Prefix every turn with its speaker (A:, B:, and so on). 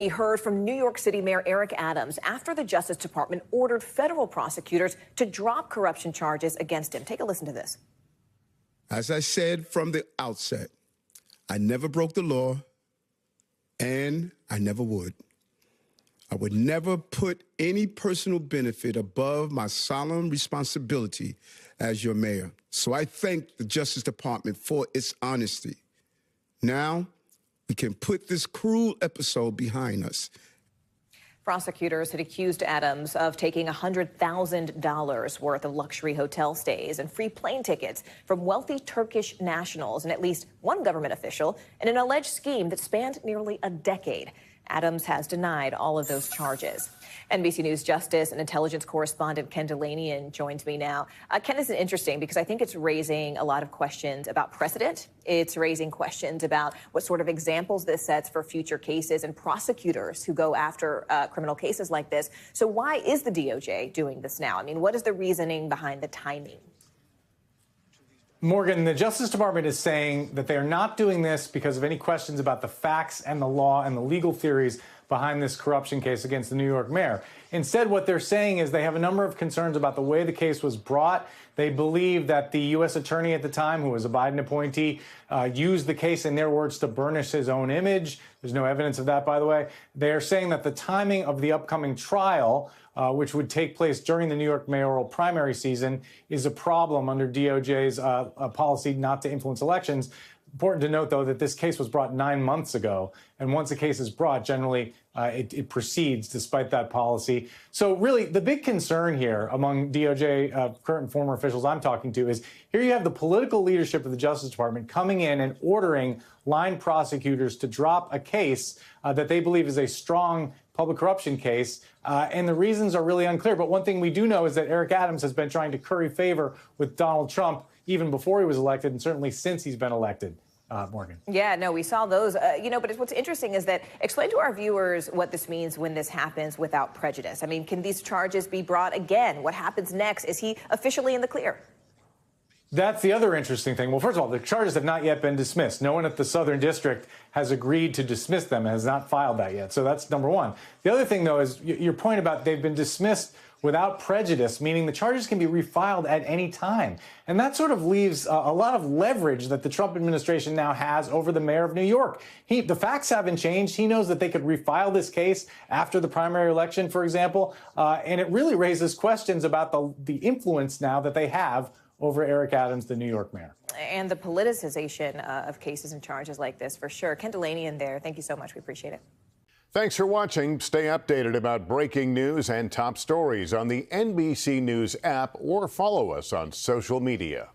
A: We heard from New York City Mayor Eric Adams after the Justice Department ordered federal prosecutors to drop corruption charges against him. Take a listen to this.
B: As I said from the outset, I never broke the law, and I never would. I would never put any personal benefit above my solemn responsibility as your mayor. So I thank the Justice Department for its honesty. Now, we can put this cruel episode behind us.
A: Prosecutors had accused Adams of taking $100,000 worth of luxury hotel stays and free plane tickets from wealthy Turkish nationals and at least one government official in an alleged scheme that spanned nearly a decade. Adams has denied all of those charges. NBC News Justice and Intelligence correspondent Ken Dilanian joins me now. Ken, this is interesting because I think it's raising a lot of questions about precedent. It's raising questions about what sort of examples this sets for future cases and prosecutors who go after criminal cases like this. So why is the DOJ doing this now? I mean, what is the reasoning behind the timing?
C: Morgan, the Justice Department is saying that they are not doing this because of any questions about the facts and the law and the legal theories behind this corruption case against the New York mayor. Instead, what they're saying is they have a number of concerns about the way the case was brought. They believe that the U.S. attorney at the time, who was a Biden appointee, used the case, in their words, to burnish his own image. There's no evidence of that, by the way. They are saying that the timing of the upcoming trial, which would take place during the New York mayoral primary season, is a problem under DOJ's policy not to influence elections. Important to note, though, that this case was brought 9 months ago. And once a case is brought, generally it proceeds despite that policy. So really, the big concern here among DOJ current and former officials I'm talking to is here you have the political leadership of the Justice Department coming in and ordering line prosecutors to drop a case that they believe is a strong public corruption case. And the reasons are really unclear. But one thing we do know is that Eric Adams has been trying to curry favor with Donald Trump even before he was elected, and certainly since he's been elected. Morgan. Yeah, no, we saw those, but what's interesting is that explain to our viewers what this means when this happens without prejudice. I mean, can these charges be brought again? What happens next? Is he officially in the clear? That's the other interesting thing. Well, first of all, the charges have not yet been dismissed. No one at the Southern District has agreed to dismiss them and has not filed that yet. So that's number one. The other thing, though, is your point about they've been dismissed without prejudice, meaning the charges can be refiled at any time. And that sort of leaves a lot of leverage that the Trump administration now has over the mayor of New York. The facts haven't changed. He knows that they could refile this case after the primary election, for example. And it really raises questions about the influence now that they have over Eric Adams, the New York mayor. And the politicization of cases and charges like this, for sure. Ken Dilanian there. Thank you so much. We appreciate it.
D: Thanks for watching. Stay updated about breaking news and top stories on the NBC News app or follow us on social media.